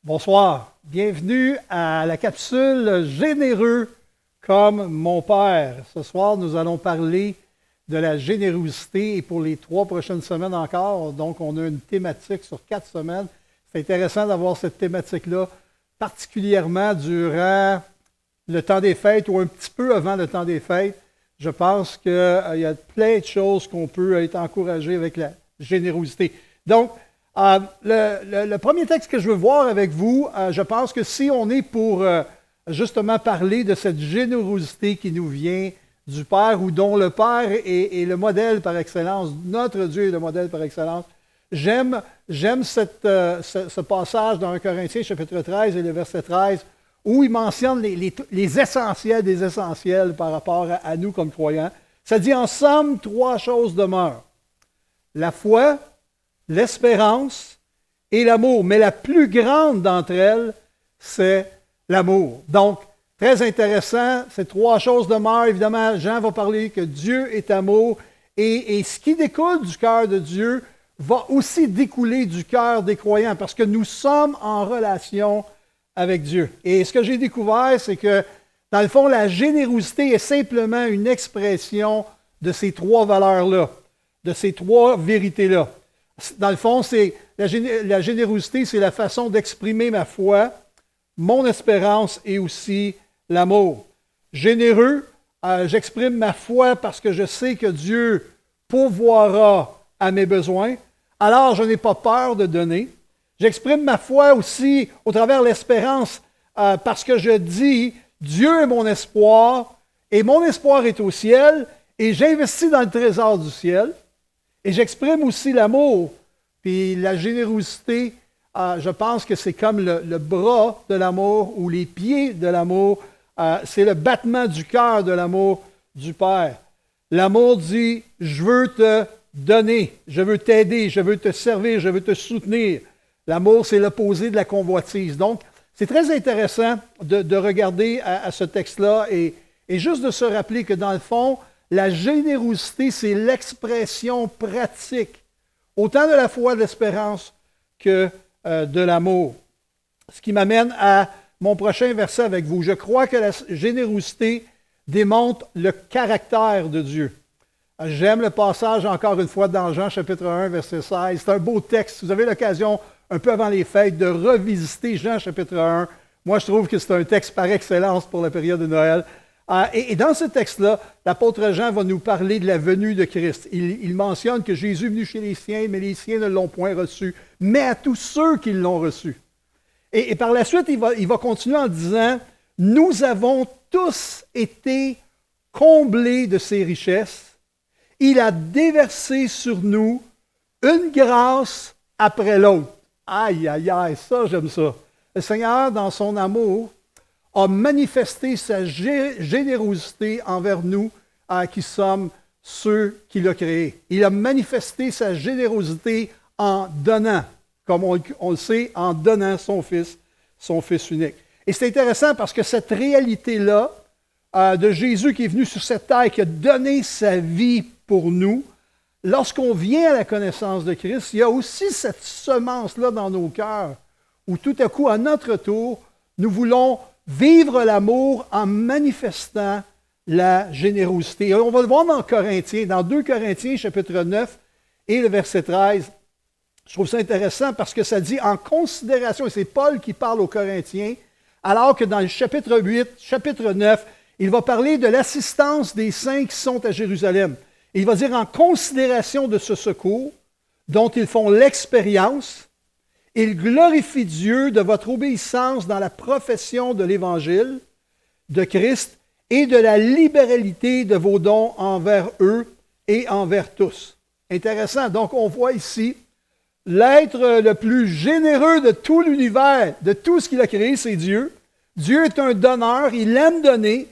Bonsoir, bienvenue à la capsule Généreux comme mon Père. Ce soir, nous allons parler de la générosité et pour les 3 prochaines semaines encore. Donc, on a une thématique sur 4 semaines. C'est intéressant d'avoir cette thématique-là, particulièrement durant le temps des fêtes ou un petit peu avant le temps des fêtes. Je pense qu'il y a plein de choses qu'on peut être encouragé avec la générosité. Donc, le premier texte que je veux voir avec vous, je pense que si on est pour justement parler de cette générosité qui nous vient du Père ou dont le Père est le modèle par excellence, notre Dieu est le modèle par excellence, j'aime ce passage dans 1 Corinthiens chapitre 13 et le verset 13 où il mentionne les essentiels des essentiels par rapport à nous comme croyants. Ça dit en somme 3 choses demeurent. La foi, l'espérance et l'amour. Mais la plus grande d'entre elles, c'est l'amour. Donc, très intéressant, ces 3 choses demeurent. Évidemment, Jean va parler que Dieu est amour. Et ce qui découle du cœur de Dieu va aussi découler du cœur des croyants parce que nous sommes en relation avec Dieu. Et ce que j'ai découvert, c'est que, dans le fond, la générosité est simplement une expression de ces 3 valeurs-là, de ces 3 vérités-là. Dans le fond, c'est la générosité, c'est la façon d'exprimer ma foi, mon espérance et aussi l'amour. Généreux, j'exprime ma foi parce que je sais que Dieu pourvoira à mes besoins. Alors, je n'ai pas peur de donner. J'exprime ma foi aussi au travers de l'espérance parce que je dis, Dieu est mon espoir et mon espoir est au ciel et j'investis dans le trésor du ciel. Et j'exprime aussi l'amour. Puis la générosité, je pense que c'est comme le bras de l'amour ou les pieds de l'amour. C'est le battement du cœur de l'amour du Père. L'amour dit, je veux te donner, je veux t'aider, je veux te servir, je veux te soutenir. L'amour, c'est l'opposé de la convoitise. Donc, c'est très intéressant de regarder à ce texte-là et juste de se rappeler que dans le fond, la générosité, c'est l'expression pratique, autant de la foi, de l'espérance que de l'amour. Ce qui m'amène à mon prochain verset avec vous. Je crois que la générosité démontre le caractère de Dieu. J'aime le passage, encore une fois, dans Jean chapitre 1, verset 16. C'est un beau texte. Vous avez l'occasion, un peu avant les fêtes, de revisiter Jean chapitre 1. Moi, je trouve que c'est un texte par excellence pour la période de Noël. Et dans ce texte-là, l'apôtre Jean va nous parler de la venue de Christ. Il mentionne que Jésus est venu chez les siens, mais les siens ne l'ont point reçu, mais à tous ceux qui l'ont reçu. Et par la suite, il va continuer en disant, « Nous avons tous été comblés de ses richesses. Il a déversé sur nous une grâce après l'autre. » Aïe, aïe, aïe, ça, j'aime ça. Le Seigneur, dans son amour, a manifesté sa générosité envers nous qui sommes ceux qu'il a créés. Il a manifesté sa générosité en donnant, comme on le sait, en donnant son Fils unique. Et c'est intéressant parce que cette réalité-là de Jésus qui est venu sur cette terre, qui a donné sa vie pour nous, lorsqu'on vient à la connaissance de Christ, il y a aussi cette semence-là dans nos cœurs, où tout à coup, à notre tour, nous voulons vivre l'amour en manifestant la générosité. Et on va le voir dans Corinthiens, dans 2 Corinthiens, chapitre 9 et le verset 13. Je trouve ça intéressant parce que ça dit en considération, et c'est Paul qui parle aux Corinthiens, alors que dans le chapitre 8, chapitre 9, il va parler de l'assistance des saints qui sont à Jérusalem. Et il va dire en considération de ce secours dont ils font l'expérience, ils glorifient Dieu de votre obéissance dans la profession de l'Évangile de Christ et de la libéralité de vos dons envers eux et envers tous. Intéressant. Donc, on voit ici l'être le plus généreux de tout l'univers, de tout ce qu'il a créé, c'est Dieu. Dieu est un donneur, il aime donner,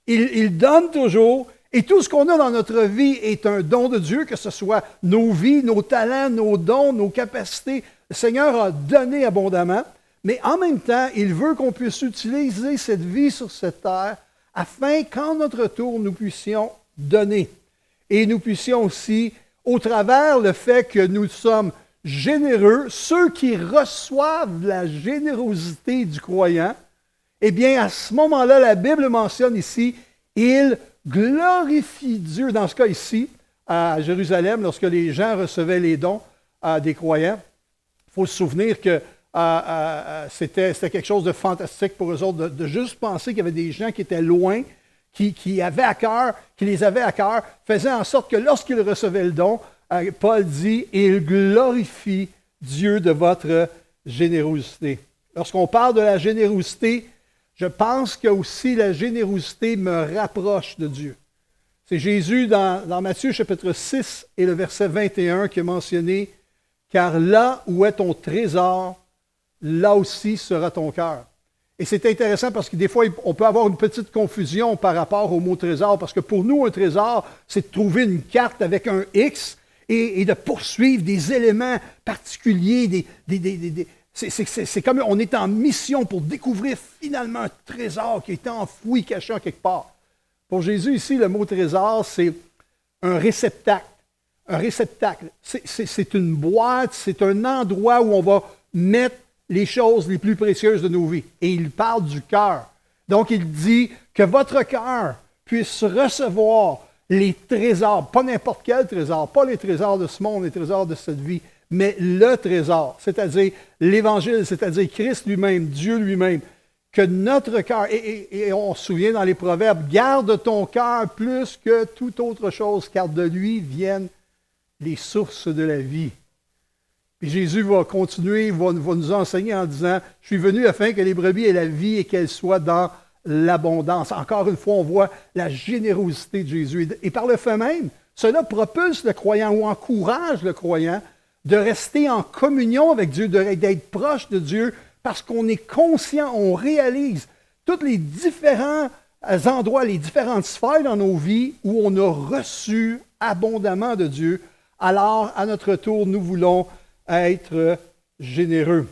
il donne toujours, et tout ce qu'on a dans notre vie est un don de Dieu, que ce soit nos vies, nos talents, nos dons, nos capacités. Le Seigneur a donné abondamment, mais en même temps, il veut qu'on puisse utiliser cette vie sur cette terre afin qu'en notre tour, nous puissions donner. Et nous puissions aussi, au travers le fait que nous sommes généreux, ceux qui reçoivent la générosité du croyant, eh bien, à ce moment-là, la Bible mentionne ici, ils glorifient Dieu. Dans ce cas ici, à Jérusalem, lorsque les gens recevaient les dons des croyants, il faut se souvenir que c'était quelque chose de fantastique pour eux autres, de juste penser qu'il y avait des gens qui étaient loin, qui avaient à cœur, qui les avaient à cœur, faisait en sorte que lorsqu'ils recevaient le don, Paul dit « Il glorifie Dieu de votre générosité ». Lorsqu'on parle de la générosité, je pense que aussi la générosité me rapproche de Dieu. C'est Jésus dans Matthieu chapitre 6 et le verset 21 qui a mentionné « Car là où est ton trésor, là aussi sera ton cœur ». Et c'est intéressant parce que des fois, on peut avoir une petite confusion par rapport au mot trésor, parce que pour nous, un trésor, c'est de trouver une carte avec un X et de poursuivre des éléments particuliers. C'est comme on est en mission pour découvrir finalement un trésor qui est enfoui, caché en quelque part. Pour Jésus, ici, le mot trésor, c'est un réceptacle. Un réceptacle. C'est une boîte, c'est un endroit où on va mettre les choses les plus précieuses de nos vies. Et il parle du cœur. Donc, il dit que votre cœur puisse recevoir les trésors, pas n'importe quel trésor, pas les trésors de ce monde, les trésors de cette vie, mais le trésor, c'est-à-dire l'Évangile, c'est-à-dire Christ lui-même, Dieu lui-même, que notre cœur, et on se souvient dans les Proverbes, garde ton cœur plus que toute autre chose, car de lui viennent les sources de la vie. Puis Jésus va continuer, va nous enseigner en disant, « Je suis venu afin que les brebis aient la vie et qu'elles soient dans l'abondance. » Encore une fois, on voit la générosité de Jésus. Et par le fait même, cela propulse le croyant ou encourage le croyant de rester en communion avec Dieu, d'être proche de Dieu, parce qu'on est conscient, on réalise tous les différents endroits, les différentes sphères dans nos vies où on a reçu abondamment de Dieu. Alors, à notre tour, nous voulons être généreux.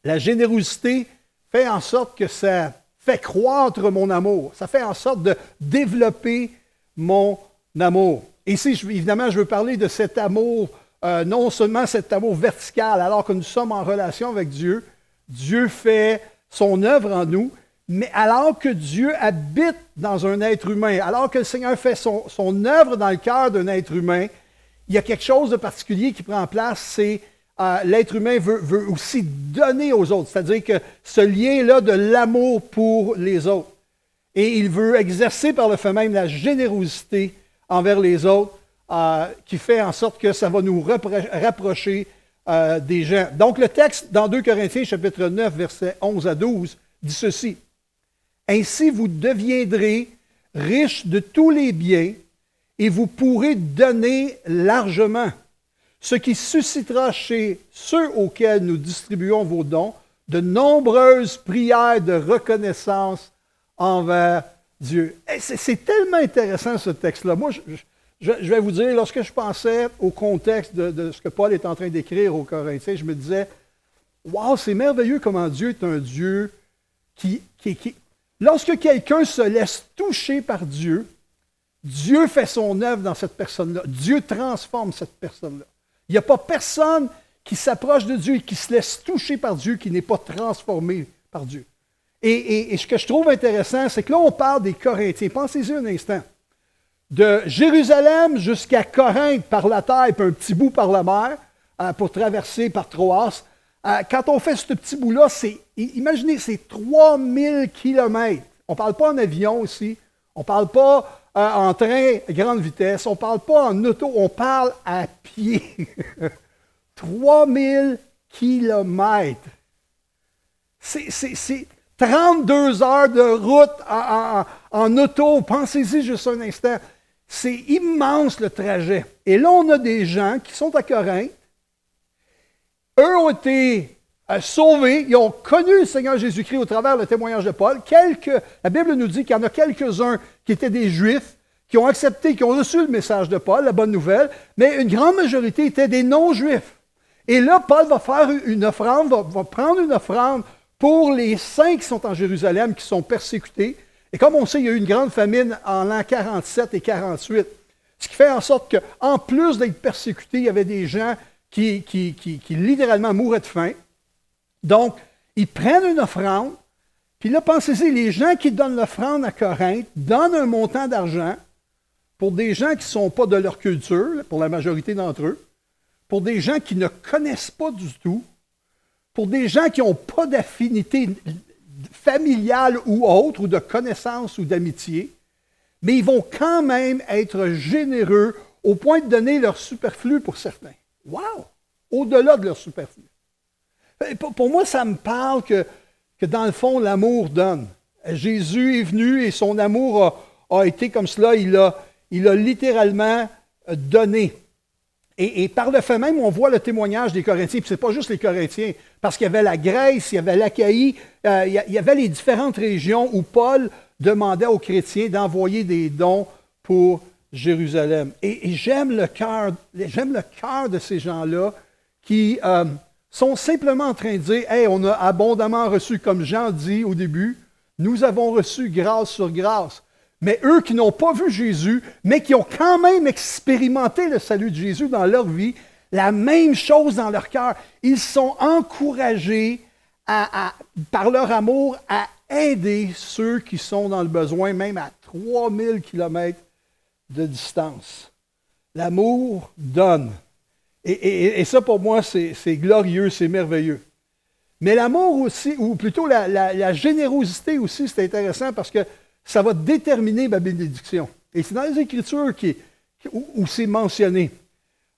La générosité fait en sorte que ça fait croître mon amour. Ça fait en sorte de développer mon amour. Et ici, évidemment, je veux parler de cet amour, non seulement cet amour vertical, alors que nous sommes en relation avec Dieu. Dieu fait son œuvre en nous, mais alors que Dieu habite dans un être humain, alors que le Seigneur fait son œuvre dans le cœur d'un être humain, il y a quelque chose de particulier qui prend place, c'est l'être humain veut aussi donner aux autres, c'est-à-dire que ce lien-là de l'amour pour les autres. Et il veut exercer par le fait même la générosité envers les autres, qui fait en sorte que ça va nous rapprocher des gens. Donc le texte dans 2 Corinthiens chapitre 9, versets 11 à 12, dit ceci. « Ainsi vous deviendrez riches de tous les biens, et vous pourrez donner largement, ce qui suscitera chez ceux auxquels nous distribuons vos dons de nombreuses prières de reconnaissance envers Dieu. » C'est tellement intéressant ce texte-là. Moi, je vais vous dire, lorsque je pensais au contexte de ce que Paul est en train d'écrire aux Corinthiens, je me disais, « Wow, c'est merveilleux comment Dieu est un Dieu qui... Lorsque quelqu'un se laisse toucher par Dieu, Dieu fait son œuvre dans cette personne-là. Dieu transforme cette personne-là. Il n'y a pas personne qui s'approche de Dieu et qui se laisse toucher par Dieu qui n'est pas transformé par Dieu. Et ce que je trouve intéressant, c'est que là, on parle des Corinthiens. Pensez-y un instant. De Jérusalem jusqu'à Corinthe par la terre, puis un petit bout par la mer, pour traverser par Troas. Quand on fait ce petit bout-là, imaginez, c'est 3000 kilomètres. On ne parle pas en avion ici. On ne parle pas en train à grande vitesse. On ne parle pas en auto. On parle à pied. 3000 kilomètres. C'est 32 heures de route en auto. Pensez-y juste un instant. C'est immense le trajet. Et là, on a des gens qui sont à Corinthe. Eux ont été sauvés. Ils ont connu le Seigneur Jésus-Christ au travers le témoignage de Paul. La Bible nous dit qu'il y en a quelques-uns qui étaient des Juifs, qui ont accepté, qui ont reçu le message de Paul, la bonne nouvelle, mais une grande majorité étaient des non-Juifs. Et là, Paul va faire une offrande, va prendre une offrande pour les saints qui sont en Jérusalem, qui sont persécutés. Et comme on sait, il y a eu une grande famine en l'an 47 et 48. Ce qui fait en sorte qu'en plus d'être persécutés, il y avait des gens qui littéralement mouraient de faim. Donc, ils prennent une offrande, puis là, pensez-y, les gens qui donnent l'offrande à Corinthe donnent un montant d'argent pour des gens qui ne sont pas de leur culture, pour la majorité d'entre eux, pour des gens qui ne connaissent pas du tout, pour des gens qui n'ont pas d'affinité familiale ou autre, ou de connaissance ou d'amitié, mais ils vont quand même être généreux au point de donner leur superflu pour certains. Wow! Au-delà de leur superflu. Pour moi, ça me parle que dans le fond, l'amour donne. Jésus est venu et son amour a été comme cela. Il a littéralement donné. Et par le fait même, on voit le témoignage des Corinthiens. Puis ce n'est pas juste les Corinthiens, parce qu'il y avait la Grèce, il y avait l'Achaïe, il y avait les différentes régions où Paul demandait aux chrétiens d'envoyer des dons pour Jérusalem. Et j'aime le cœur de ces gens-là qui sont simplement en train de dire « Hey, on a abondamment reçu, comme Jean dit au début, nous avons reçu grâce sur grâce. » Mais eux qui n'ont pas vu Jésus, mais qui ont quand même expérimenté le salut de Jésus dans leur vie, la même chose dans leur cœur. Ils sont encouragés par leur amour à aider ceux qui sont dans le besoin, même à 3000 kilomètres de distance. L'amour donne. Et ça, pour moi, c'est glorieux, c'est merveilleux. Mais l'amour aussi, ou plutôt la générosité aussi, c'est intéressant parce que ça va déterminer ma bénédiction. Et c'est dans les Écritures où c'est mentionné.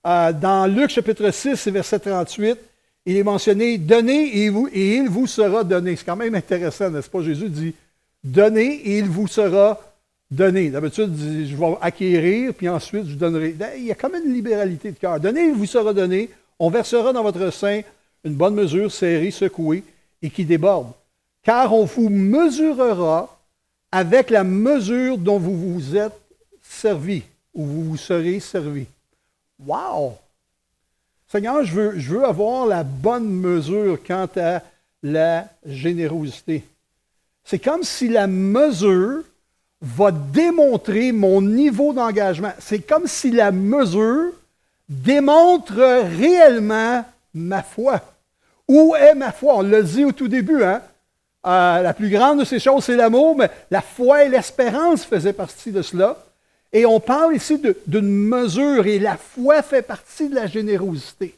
Dans Luc chapitre 6, verset 38, il est mentionné « Donnez et il vous sera donné ». C'est quand même intéressant, n'est-ce pas? Jésus dit « Donnez et il vous sera donné ». D'habitude, il dit « Je vais acquérir, puis ensuite je donnerai ». Il y a quand même une libéralité de cœur. « Donnez et il vous sera donné. On versera dans votre sein une bonne mesure, serrée, secouée, et qui déborde. Car on vous mesurera avec la mesure dont vous vous êtes servi, ou vous vous serez servi. » Wow! Seigneur, je veux avoir la bonne mesure quant à la générosité. C'est comme si la mesure va démontrer mon niveau d'engagement. C'est comme si la mesure démontre réellement ma foi. Où est ma foi? On l'a dit au tout début, hein? La plus grande de ces choses, c'est l'amour, mais la foi et l'espérance faisaient partie de cela. Et on parle ici d'une mesure, et la foi fait partie de la générosité.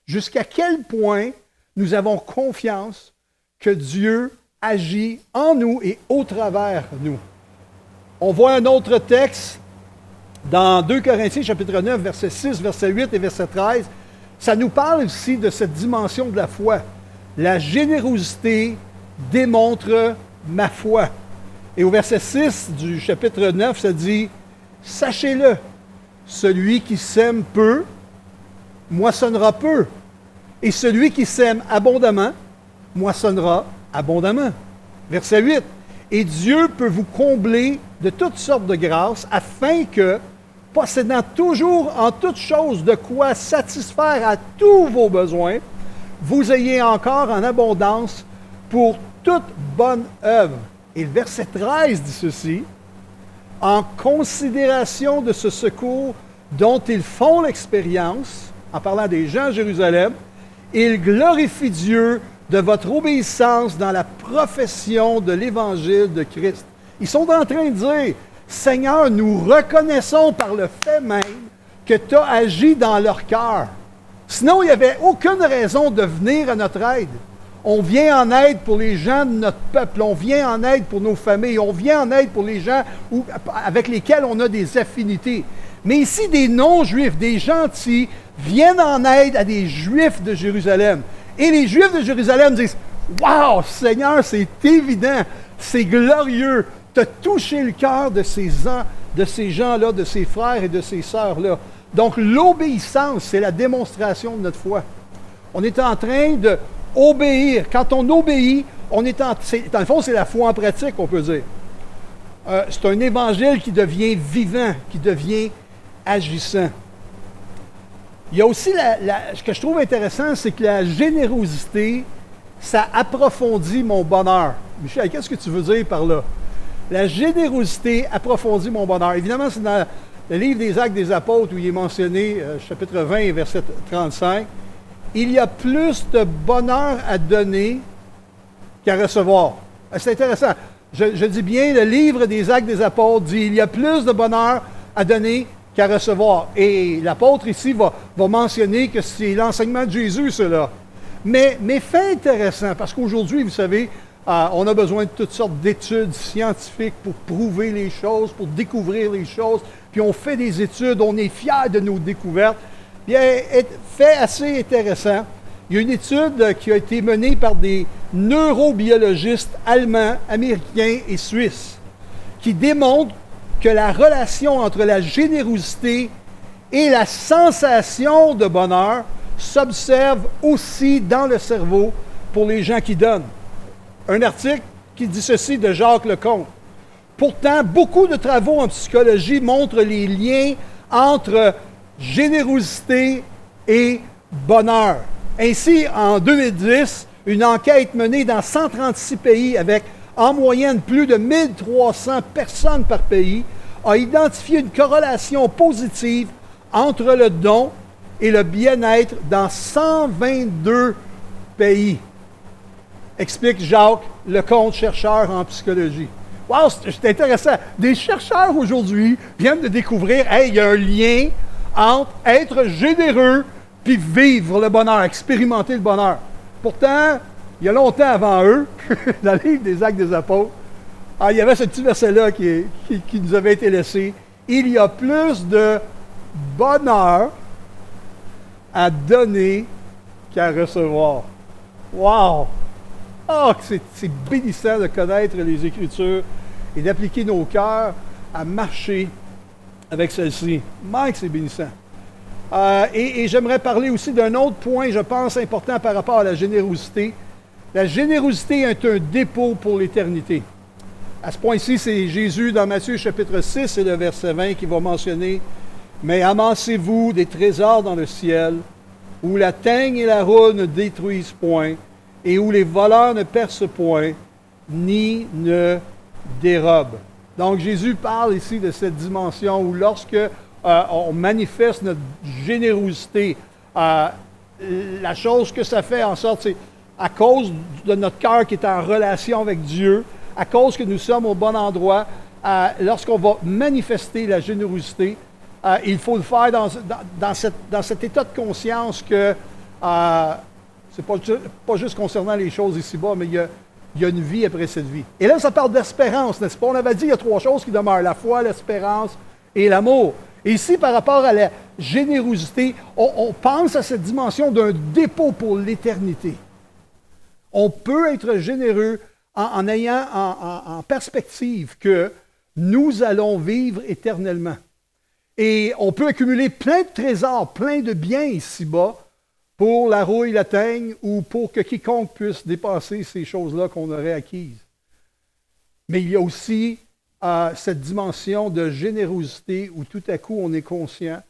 Jusqu'à quel point nous avons confiance que Dieu agit en nous et au travers nous. On voit un autre texte dans 2 Corinthiens chapitre 9, verset 6, verset 8 et verset 13. Ça nous parle aussi de cette dimension de la foi. La générosité démontre ma foi. Et au verset 6 du chapitre 9, ça dit « Sachez-le, celui qui sème peu, moissonnera peu. Et celui qui sème abondamment, moissonnera abondamment. » Verset 8. « Et Dieu peut vous combler de toutes sortes de grâces, afin que, possédant toujours en toutes choses de quoi satisfaire à tous vos besoins, vous ayez encore en abondance pour toute bonne œuvre. » Et le verset 13 dit ceci, « En considération de ce secours dont ils font l'expérience, en parlant des gens à Jérusalem, ils glorifient Dieu de votre obéissance dans la profession de l'Évangile de Christ. » Ils sont en train de dire, « Seigneur, nous reconnaissons par le fait même que tu as agi dans leur cœur. Sinon, il n'y avait aucune raison de venir à notre aide. On vient en aide pour les gens de notre peuple, on vient en aide pour nos familles, on vient en aide pour les gens avec lesquels on a des affinités. Mais ici, des non-juifs, des gentils, viennent en aide à des juifs de Jérusalem. Et les juifs de Jérusalem disent, « Wow, Seigneur, c'est évident, c'est glorieux, tu as touché le cœur de ces gens-là, de ces frères et de ces sœurs-là. » Donc, l'obéissance, c'est la démonstration de notre foi. On est en train d'obéir. Quand on obéit, dans le fond, c'est la foi en pratique, on peut dire. C'est un évangile qui devient vivant, qui devient agissant. Il y a aussi, ce que je trouve intéressant, c'est que la générosité, ça approfondit mon bonheur. Michel, qu'est-ce que tu veux dire par là? La générosité approfondit mon bonheur. Évidemment, c'est dans le livre des Actes des Apôtres, où il est mentionné, chapitre 20, verset 35, il y a plus de bonheur à donner qu'à recevoir. C'est intéressant. Je dis bien, le livre des Actes des Apôtres dit il y a plus de bonheur à donner qu'à recevoir. Et l'apôtre ici va mentionner que c'est l'enseignement de Jésus, cela. Mais fait intéressant, parce qu'aujourd'hui, vous savez, on a besoin de toutes sortes d'études scientifiques pour prouver les choses, pour découvrir les choses. Puis on fait des études, on est fiers de nos découvertes. Bien, fait assez intéressant. Il y a une étude qui a été menée par des neurobiologistes allemands, américains et suisses qui démontre que la relation entre la générosité et la sensation de bonheur s'observe aussi dans le cerveau pour les gens qui donnent. Un article qui dit ceci de Jacques Lecomte. Pourtant, beaucoup de travaux en psychologie montrent les liens entre générosité et bonheur. Ainsi, en 2010, une enquête menée dans 136 pays avec en moyenne plus de 1300 personnes par pays a identifié une corrélation positive entre le don et le bien-être dans 122 pays. Explique Jacques Lecomte, chercheur en psychologie. Wow, c'est intéressant. Des chercheurs aujourd'hui viennent de découvrir, il y a un lien entre être généreux puis vivre le bonheur, expérimenter le bonheur. Pourtant, il y a longtemps avant eux, dans le livre des Actes des Apôtres, il y avait ce petit verset-là qui nous avait été laissé. Il y a plus de bonheur à donner qu'à recevoir. Wow! C'est bénissant de connaître les Écritures et d'appliquer nos cœurs à marcher avec celle-ci. Mike, c'est bénissant. Et j'aimerais parler aussi d'un autre point, je pense, important par rapport à la générosité. La générosité est un dépôt pour l'éternité. À ce point-ci, c'est Jésus dans Matthieu chapitre 6 et le verset 20 qui va mentionner « Mais amassez-vous des trésors dans le ciel, où la teigne et la roue ne détruisent point, et où les voleurs ne percent point, ni ne dérobent. » Donc Jésus parle ici de cette dimension où lorsque on manifeste notre générosité, la chose que ça fait en sorte, c'est à cause de notre cœur qui est en relation avec Dieu, à cause que nous sommes au bon endroit, lorsqu'on va manifester la générosité, il faut le faire dans cet état de conscience que c'est pas juste concernant les choses ici-bas, mais il y a une vie après cette vie. Et là, ça parle d'espérance, n'est-ce pas? On avait dit qu'il y a 3 choses qui demeurent, la foi, l'espérance et l'amour. Et ici, par rapport à la générosité, on pense à cette dimension d'un dépôt pour l'éternité. On peut être généreux en ayant en perspective que nous allons vivre éternellement. Et on peut accumuler plein de trésors, plein de biens ici-bas pour la rouille, la teigne, ou pour que quiconque puisse dépasser ces choses-là qu'on aurait acquises. Mais il y a aussi cette dimension de générosité où tout à coup on est conscient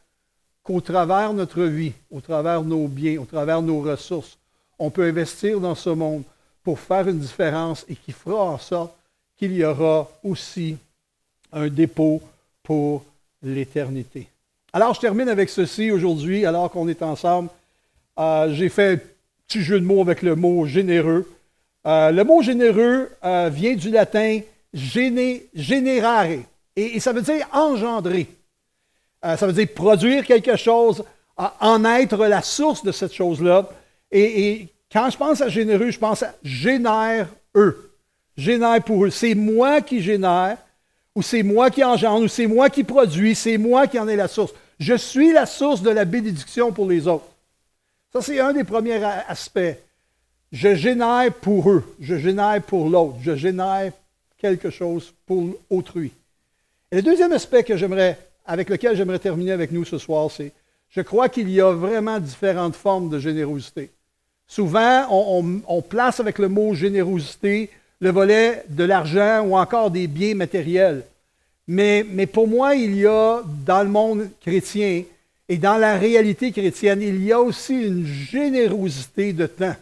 qu'au travers de notre vie, au travers de nos biens, au travers de nos ressources, on peut investir dans ce monde pour faire une différence et qui fera en sorte qu'il y aura aussi un dépôt pour l'éternité. Alors, je termine avec ceci aujourd'hui, alors qu'on est ensemble. J'ai fait un petit jeu de mots avec le mot généreux. Le mot généreux vient du latin generare, et ça veut dire engendrer. Ça veut dire produire quelque chose, en être la source de cette chose-là. Et quand je pense à généreux, je pense à génère eux. Génère pour eux. C'est moi qui génère, ou c'est moi qui engendre, ou c'est moi qui produis, c'est moi qui en ai la source. Je suis la source de la bénédiction pour les autres. Ça, c'est un des premiers aspects. Je génère pour eux, je génère pour l'autre, je génère quelque chose pour autrui. Et le deuxième aspect avec lequel j'aimerais terminer avec nous ce soir, c'est je crois qu'il y a vraiment différentes formes de générosité. Souvent, on place avec le mot générosité le volet de l'argent ou encore des biens matériels. Mais pour moi, il y a dans le monde chrétien et dans la réalité chrétienne, il y a aussi une générosité de temps.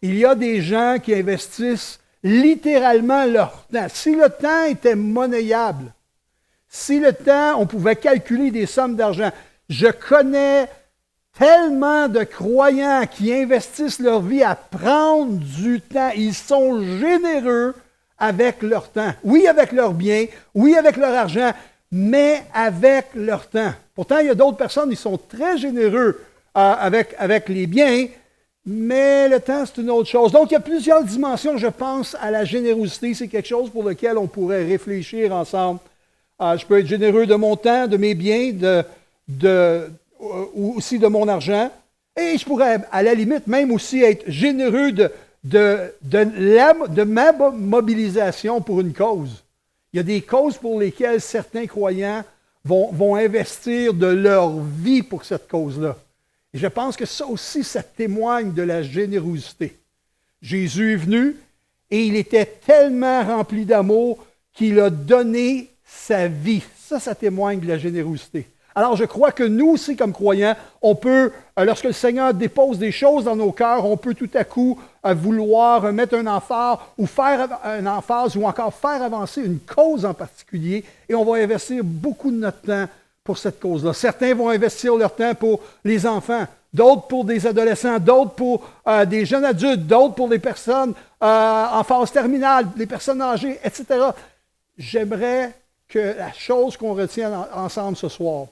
Il y a des gens qui investissent littéralement leur temps. Si le temps était monnayable, Si le temps, on pouvait calculer des sommes d'argent, je connais tellement de croyants qui investissent leur vie à prendre du temps. Ils sont généreux avec leur temps. Oui, avec leurs biens, oui, avec leur argent, mais avec leur temps. Pourtant, il y a d'autres personnes qui sont très généreux avec les biens, mais le temps, c'est une autre chose. Donc, il y a plusieurs dimensions, je pense, à la générosité. C'est quelque chose pour lequel on pourrait réfléchir ensemble. Je peux être généreux de mon temps, de mes biens, ou aussi de mon argent. Et je pourrais, à la limite, même aussi être généreux de ma mobilisation pour une cause. Il y a des causes pour lesquelles certains croyants vont investir de leur vie pour cette cause-là. Et je pense que ça aussi, ça témoigne de la générosité. Jésus est venu et il était tellement rempli d'amour qu'il a donné sa vie. Ça témoigne de la générosité. Alors, je crois que nous aussi, comme croyants, on peut, lorsque le Seigneur dépose des choses dans nos cœurs, on peut tout à coup vouloir mettre un emphase ou faire un emphase ou encore faire avancer une cause en particulier et on va investir beaucoup de notre temps pour cette cause-là. Certains vont investir leur temps pour les enfants, d'autres pour des adolescents, d'autres pour des jeunes adultes, d'autres pour les personnes en phase terminale, les personnes âgées, etc. J'aimerais que la chose qu'on retienne ensemble ce soir,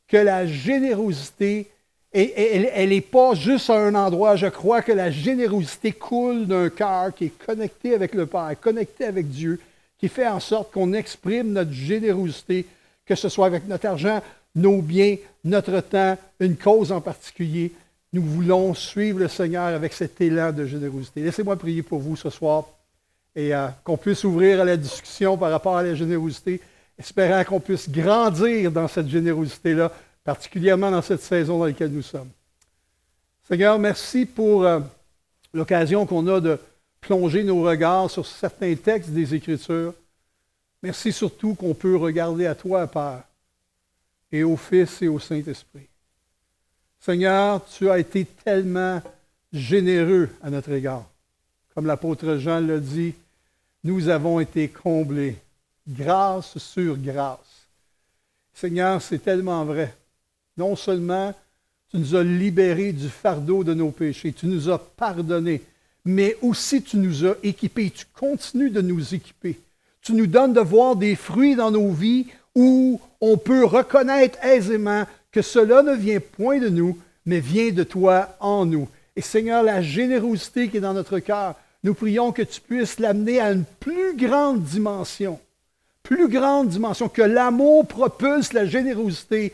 que la générosité, elle n'est pas juste à un endroit. Je crois que la générosité coule d'un cœur qui est connecté avec le Père, connecté avec Dieu, qui fait en sorte qu'on exprime notre générosité, que ce soit avec notre argent, nos biens, notre temps, une cause en particulier. Nous voulons suivre le Seigneur avec cet élan de générosité. Laissez-moi prier pour vous ce soir et qu'on puisse ouvrir à la discussion par rapport à la générosité, espérant qu'on puisse grandir dans cette générosité-là, particulièrement dans cette saison dans laquelle nous sommes. Seigneur, merci pour l'occasion qu'on a de plonger nos regards sur certains textes des Écritures. Merci surtout qu'on peut regarder à toi, Père, et au Fils et au Saint-Esprit. Seigneur, tu as été tellement généreux à notre égard. Comme l'apôtre Jean l'a dit, nous avons été comblés. Grâce sur grâce. Seigneur, c'est tellement vrai. Non seulement tu nous as libérés du fardeau de nos péchés, tu nous as pardonnés, mais aussi tu nous as équipés. Tu continues de nous équiper. Tu nous donnes de voir des fruits dans nos vies où on peut reconnaître aisément que cela ne vient point de nous, mais vient de toi en nous. Et Seigneur, la générosité qui est dans notre cœur, nous prions que tu puisses l'amener à une plus grande dimension, que l'amour propulse la générosité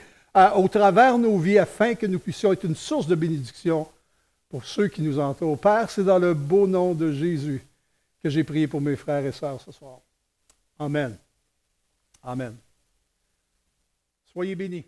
au travers de nos vies afin que nous puissions être une source de bénédiction pour ceux qui nous entourent. Père, c'est dans le beau nom de Jésus que j'ai prié pour mes frères et sœurs ce soir. Amen. Amen. Soyez bénis.